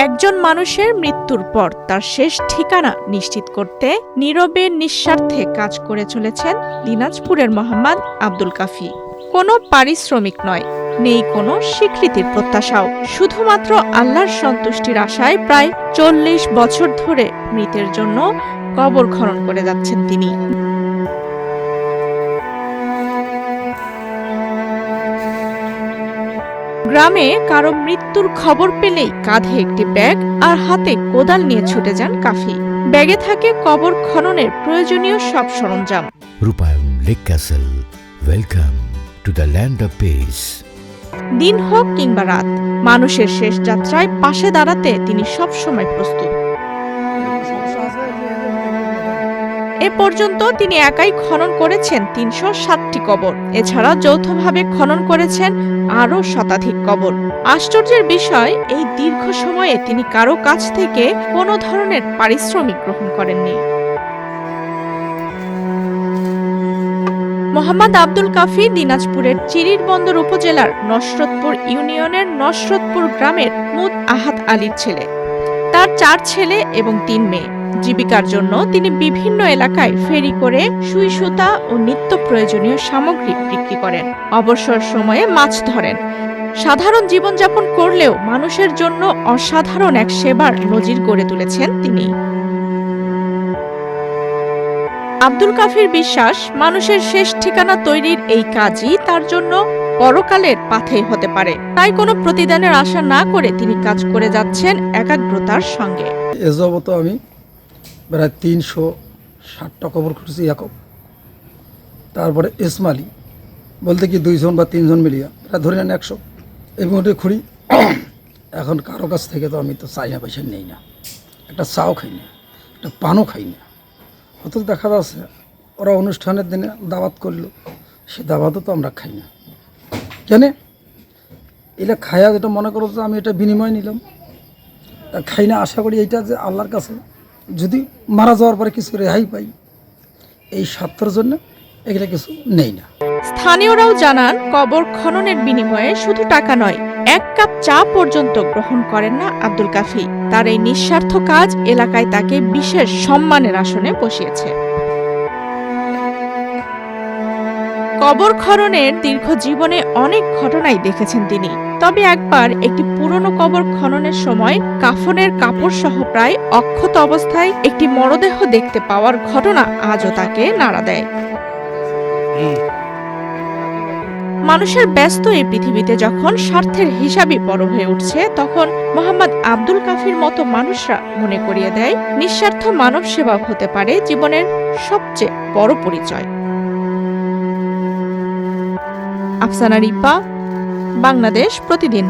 একজন মানুষের মৃত্যুর পর তার শেষ ঠিকানা নিশ্চিত করতে নীরবে নিঃস্বার্থে কাজ করে চলেছেন দিনাজপুরের মোহাম্মদ আব্দুল কাফি। কোনো পারিশ্রমিক নয়, নেই কোনো স্বীকৃতির প্রত্যাশাও, শুধুমাত্র আল্লাহর সন্তুষ্টির আশায় প্রায় ৪০ বছর ধরে মৃতের জন্য কবর খনন করে যাচ্ছেন তিনি। গ্রামে কারো মৃত্যুর খবর পেলেই কাঁধে একটি ব্যাগ আর হাতে কোদাল নিয়ে ছুটে যান কাফি। ব্যাগে থাকে কবর খননের প্রয়োজনীয় সব সরঞ্জাম। রূপায়ণ lake castle, welcome to the land of piece. দিন হোক কিংবা রাত, মানুষের শেষ যাত্রায় পাশে দাঁড়াতে তিনি সবসময় প্রস্তুত। এ পর্যন্ত তিনি একাই খনন করেছেন ৩৬০টি কবর। এছাড়া যৌথভাবে খনন করেছেন আরও শতাধিক কবর। আশ্চর্যের বিষয়, এই দীর্ঘ সময়ে তিনি কারো কাছ থেকে কোনো ধরনের পারিশ্রমিক গ্রহণ করেননি। মোহাম্মদ আব্দুল কাফি দিনাজপুরের চিরিরবন্দর উপজেলার নসরতপুর ইউনিয়নের নসরতপুর গ্রামের মুদ আহাদ আলীর ছেলে। তার ৪ ছেলে এবং ৩ মেয়ে। জীবিকার জন্য তিনি বিভিন্ন এলাকায় ফেরি করে সুই সুতা ও নিত্য প্রয়োজনীয় সামগ্রী বিক্রি করেন। অবসর সময়ে মাছ ধরেন। সাধারণ জীবনযাপন করলেও মানুষের জন্য অসাধারণ এক সেবার নজির গড়ে তুলেছেন তিনি। আব্দুল কাফির বিশ্বাস, মানুষের শেষ ঠিকানা তৈরির এই কাজই তার জন্য পরকালের পাথেয় হতে পারে। তাই কোনো প্রতিদানের আশা না করে তিনি কাজ করে যাচ্ছেন একাগ্রতার সঙ্গে। এ যাবত আমি প্রায় ৩৬০টা কবর খুঁড়ছি একক। তারপরে ইসমালি বলতে কি ২ জন বা ৩ জন মিলিয়া প্রায় ধরে নেন ১০০ এবং ওটা খুঁড়ি। এখন কারো কাছ থেকে তো আমি তো চাইনা পয়সা নেই না, একটা চাও খাই না, একটা পানও খাই না। অত দেখা যাচ্ছে ওরা অনুষ্ঠানের দিনে দাওয়াত করলো, সে দাওয়াতও তো আমরা খাই না। কেন এটা খায়া যেটা মনে করো যে আমি এটা বিনিময় নিলাম, তা খাই না। আশা করি এইটা যে আল্লাহর কাছে যদি মারা যাওয়ার পরে কিছু রেহাই পাই, এই স্বার্থের জন্য এগুলো কিছু নেই না। স্থানীয়রাও জানান, কবর খননের বিনিময়ে শুধু টাকা নয়, ১ কাপ চা পর্যন্ত গ্রহণ করেন না আব্দুল কাফি। তার এই নিঃস্বার্থ কাজ এলাকায় তাকে বিশেষ সম্মানের আসনে বসিয়েছে। কবর খননের দীর্ঘ জীবনে অনেক ঘটনাই দেখেছেন তিনি। তবে একবার একটি পুরনো কবর খননের সময় কাফনের কাপড় সহ প্রায় অক্ষত অবস্থায় একটি মরদেহ দেখতে পাওয়ার ঘটনা আজও তাকে নাড়া দেয়। মানুষের ব্যস্ত এই পৃথিবীতে যখন স্বার্থের হিসাবই বড় হয়ে উঠছে, তখন মোহাম্মদ আব্দুল কাফির মতো মানুষরা মনে করিয়ে দেয়, নিঃস্বার্থ মানব সেবা হতে পারে জীবনের সবচেয়ে বড় পরিচয়। আফসানা রিপা, বাংলাদেশ প্রতিদিন।